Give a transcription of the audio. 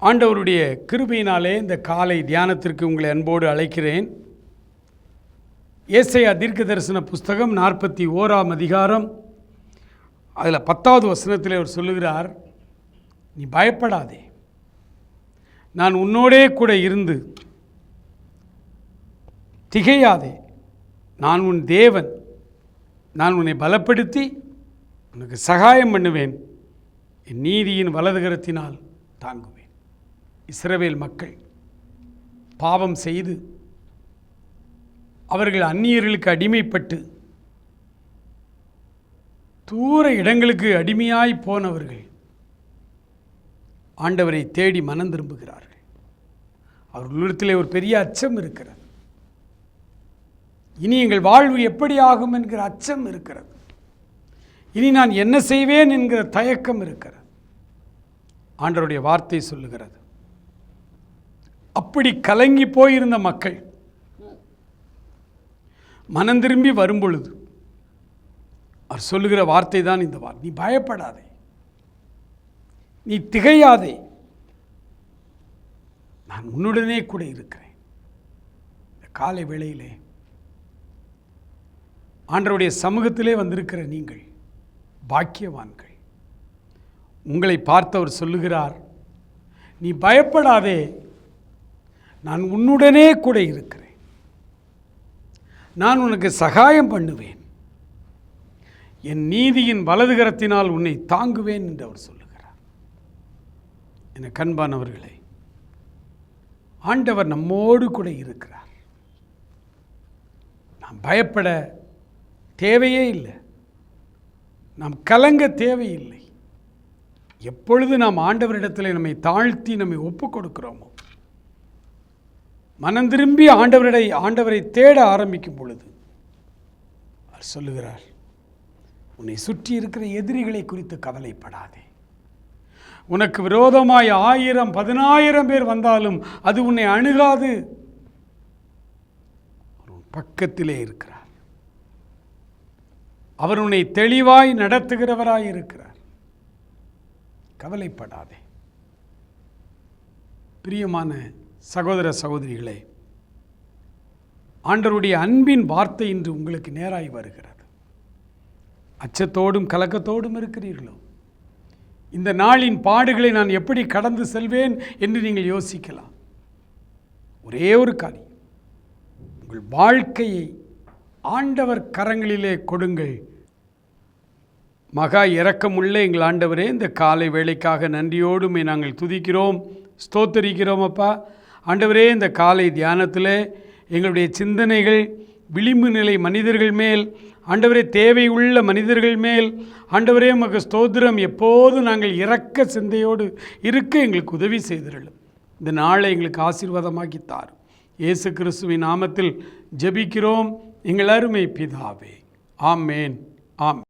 ஆண்டவருடைய கிருபையினாலே இந்த காலை தியானத்திற்கு உங்களை அன்போடு அழைக்கிறேன். ஏசாயா தீர்க்கதரிசன புஸ்தகம் 41ஆம் அதிகாரம், அதில் 10வது வசனத்தில் அவர் சொல்லுகிறார், நீ பயப்படாதே, நான் உன்னோடே கூட இருந்து, திகையாதே, நான் உன் தேவன், நான் உன்னை பலப்படுத்தி உனக்கு சகாயம் பண்ணுவேன், என் நீதியின் வலதுகரத்தினால் தாங்குவேன். இஸ்ரவேல் மக்கள் பாவம் செய்து அவர்கள் அந்நியர்களுக்கு அடிமைப்பட்டு தூர இடங்களுக்கு அடிமையாய் போனவர்கள் ஆண்டவரை தேடி மனம் திரும்புகிறார்கள். அவர்களிடத்திலே ஒரு பெரிய அச்சம் இருக்கிறது. இனி எங்கள் வாழ்வு எப்படி ஆகும் என்கிற அச்சம் இருக்கிறது. இனி நான் என்ன செய்வேன் என்கிற தயக்கம் இருக்கிறது. ஆண்டவருடைய வார்த்தை சொல்லுகிறது, அப்படி கலங்கி போயிருந்த மக்கள் மனம் திரும்பி வரும்பொழுது அவர் சொல்லுகிற வார்த்தை தான் இந்த வார்த்தை, நீ பயப்படாதே, நீ திகையாதே, நான் உன்னுடனே கூட இருக்கிறேன். இந்த காலை வேளையிலே ஆண்டவருடைய சமூகத்திலே வந்திருக்கிற நீங்கள் பாக்கியவான்கள். உங்களை பார்த்தவர் சொல்லுகிறார், நீ பயப்படாதே, நான் உன்னுடனே கூட இருக்கிறேன், நான் உனக்கு சகாயம் பண்ணுவேன், என் நீதியின் வலதுகரத்தினால் உன்னை தாங்குவேன் என்று அவர் சொல்லுகிறார். என கண்பானவர்களே, ஆண்டவர் நம்மோடு கூட இருக்கிறார். நாம் பயப்பட தேவையே இல்லை, நாம் கலங்க தேவையில்லை. எப்பொழுது நாம் ஆண்டவரிடத்தில் நம்மை தாழ்த்தி நம்மை ஒப்புக் கொடுக்கிறோமோ, மனம் திரும்பி ஆண்டவரை தேட ஆரம்பிக்கும் பொழுது அவர் சொல்லுகிறார், உன்னை சுற்றி இருக்கிற எதிரிகளை குறித்து கவலைப்படாதே, உனக்கு விரோதமாய் 1000 10,000 பேர் வந்தாலும் அது உன்னை அணுகாது, பக்கத்திலே இருக்கிறார். அவர் உன்னை தெளிவாய் நடத்துகிறவராய் இருக்கிறார். கவலைப்படாதே. பிரியமான சகோதர சகோதரிகளே, ஆண்டவருடைய அன்பின் வார்த்தை இன்று உங்களுக்கு நேராய் வருகிறது. அச்சத்தோடும் கலக்கத்தோடும் இருக்கிறீர்களோ, இந்த நாளின் பாடுகளை நான் எப்படி கடந்து செல்வேன் என்று நீங்கள் யோசிக்கலாம். ஒரே ஒரு காரியம், உங்கள் வாழ்க்கையை ஆண்டவர் கரங்களிலே கொடுங்கள். மகா இரக்கமுள்ள எங்கள் ஆண்டவரே, இந்த காலை வேளைக்காக நன்றியோடுமே நாங்கள் துதிக்கிறோம், ஸ்தோத்தரிக்கிறோம். அப்பா ஆண்டவரே, இந்த காலை தியானத்தில் எங்களுடைய சிந்தனைகள் விளிம்பு நிலை மனிதர்கள் மேல், ஆண்டவரே தேவை உள்ள மனிதர்கள் மேல், ஆண்டவரே உமக்கு ஸ்தோத்திரம், எப்போது நாங்கள் இரக்க சிந்தையோடு இருக்க எங்களுக்கு உதவி செய்திருளும். இந்த நாளை எங்களுக்கு ஆசீர்வாதமாக்கி தாரும். இயேசு கிறிஸ்துவின் நாமத்தில் ஜெபிக்கிறோம் எங்கள் அருமை பிதாவே. ஆமேன், ஆமேன்.